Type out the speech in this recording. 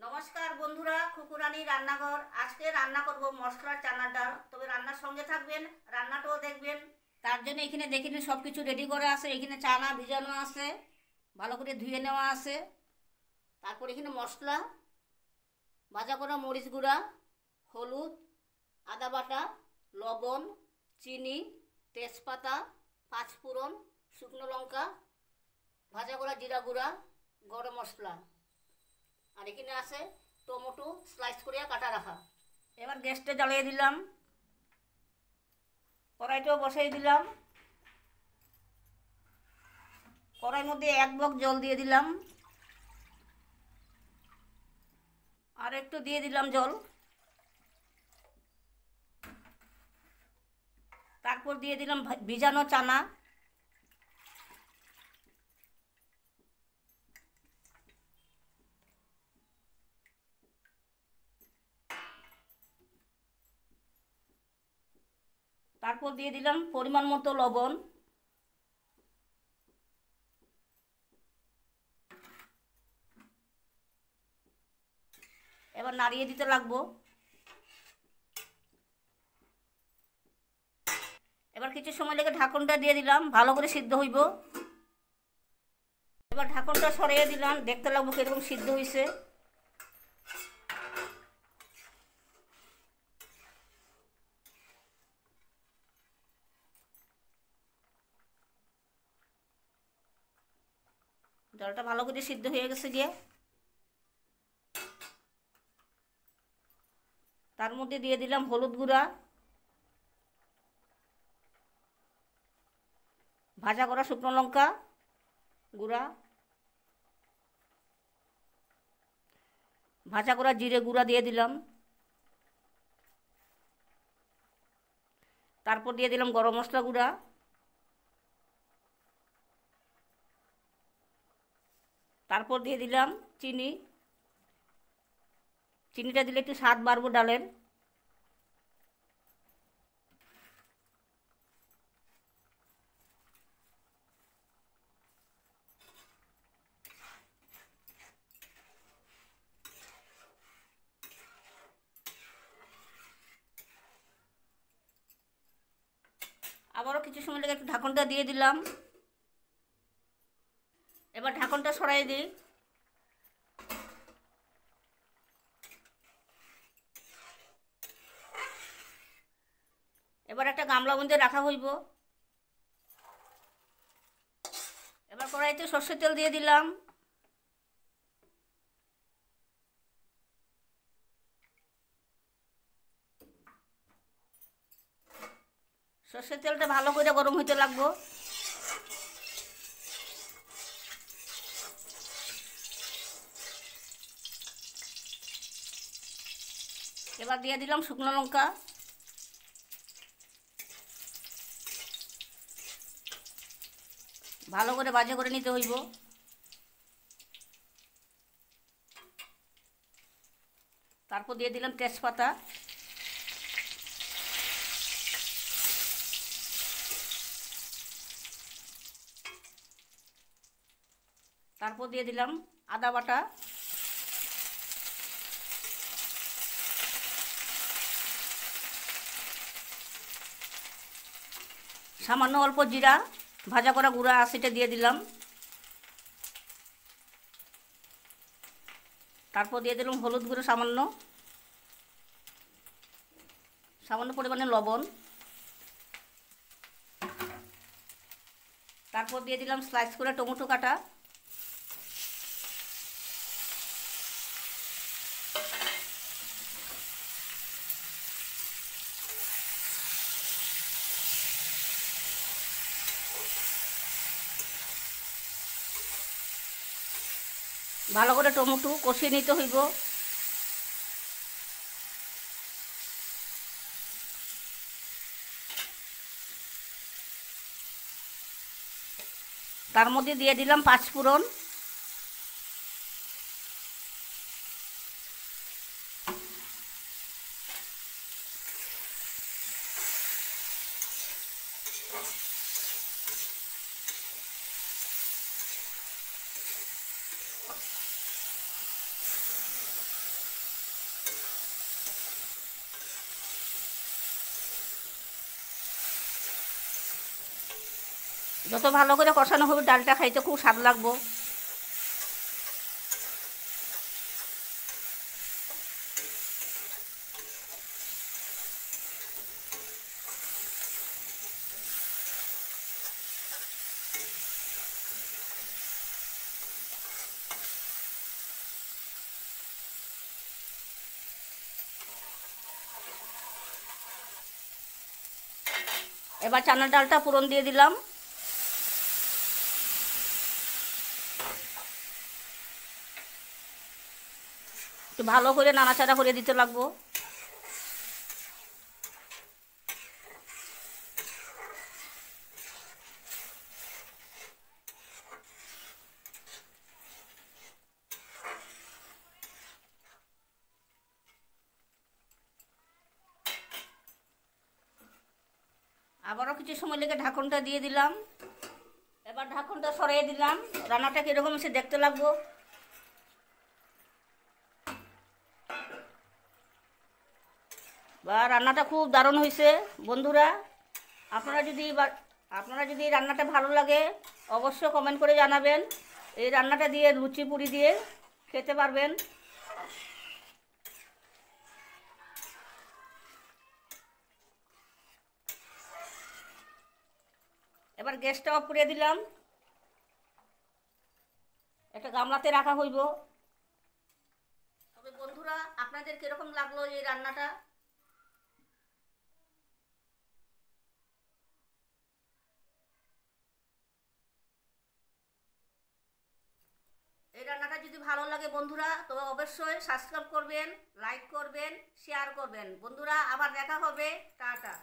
নমস্কার বন্ধুরা, খুকুরানি রান্নাঘর। আজকে রান্না করব মশলার চানার ডাল। তবে রান্নার সঙ্গে থাকবেন, রান্নাটাও দেখবেন। তার জন্য এখানে দেখে নিন সব কিছু রেডি করা আছে। এখানে চানা ভিজানো আছে, ভালো করে ধুয়ে নেওয়া আছে। তারপর এখানে মশলা, ভাজা করা মরিচ গুঁড়া, হলুদ, আদা বাটা, লবণ, চিনি, তেজপাতা, পাঁচফোড়ন, শুকনো লঙ্কা, ভাজা করা জিরা গুঁড়া, গরম মশলা। আর এখানে আছে টমেটো স্লাইস করে কাটা রাখা। এবার গ্যাসটা জ্বালিয়ে দিলাম, কড়াইটাও বসাই দিলাম। কড়াইয়ের মধ্যে 1 বক জল দিয়ে দিলাম, আর একটু দিয়ে দিলাম জল। তারপর দিয়ে দিলাম ভিজানো চানা। তারপর দিয়ে দিলাম পরিমাণ মতো লবণ। এবার নাড়িয়ে দিতে লাগবো। এবার কিছু সময় লেগে ঢাকনটা দিয়ে দিলাম, ভালো করে সিদ্ধ হইব। এবার ঢাকনটা সরিয়ে দিলাম, দেখতে লাগবো কিরকম সিদ্ধ হয়েছে। ডালটা ভালো করে সিদ্ধ হয়ে গেছে গিয়ে। তার মধ্যে দিয়ে দিলাম হলুদ গুঁড়া, ভাজা করা শুকনো লঙ্কা গুঁড়া, ভাজা করা জিরে গুঁড়া দিয়ে দিলাম। তারপর দিয়ে দিলাম গরম মশলা গুঁড়া। তারপর দিয়ে দিলাম চিনি। চিনিটা দিলে একটু স্বাদ বাড়বো ডালের। আবারও কিছু সময় লেগে একটু ঢাকনটা দিয়ে দিলাম। এবার ঢাকনটা সরাই দিই। এবার একটা গামলা মধ্যে রাখা হইব। এবার কড়াইতে সর্ষের তেল দিয়ে দিলাম। সর্ষের তেলটা ভালো করে গরম হইতে লাগবো। এবার দিয়ে দিলাম শুকনো লঙ্কা। ভালো করে ভাজা করে নিতে হইব। তারপর দিয়ে দিলাম তেজপাতা। তারপর দিয়ে দিলাম আদা বাটা। সামান্য অল্প জিরা ভাজা করা গুঁড়া সেটা দিয়ে দিলাম। তারপর দিয়ে দিলাম হলুদ গুঁড়ো সামান্য, সামান্য পরিমাণে লবণ। তারপর দিয়ে দিলাম স্লাইস করে টমেটো কাটা। ভালো করে টমেটো কষিয়ে নিতে হইব। তার মধ্যে দিয়ে দিলাম পাঁচফোড়ন। যত ভালো করে কষানো হবে ডালটা খাইতে খুব স্বাদ লাগবো। এবার চানার ডালটা ফোড়ন দিয়ে দিলাম। একটু ভালো করে নাড়াচাড়া করে দিতে লাগবো। আবারও কিছু সময় লেগে ঢাকনটা দিয়ে দিলাম। এবার ঢাকনটা সরিয়ে দিলাম। রান্নাটা কীরকম এসে দেখতে লাগবো। বা রান্নাটা খুব দারুণ হয়েছে বন্ধুরা। আপনারা যদি রান্নাটা ভালো লাগে অবশ্যই কমেন্ট করে জানাবেন। এই রান্নাটা দিয়ে লুচি পুরি দিয়ে খেতে পারবেন। এবার গ্যাসটা অফ করে দিলাম। একটা গামলাতে রাখা হইব। তবে বন্ধুরা আপনাদের কীরকম লাগলো এই রান্নাটা? এই রান্নাটা যদি ভালো লাগে বন্ধুরা তবে অবশ্যই সাবস্ক্রাইব করবেন, লাইক করবেন, শেয়ার করবেন। বন্ধুরা আবার দেখা হবে। টাটা।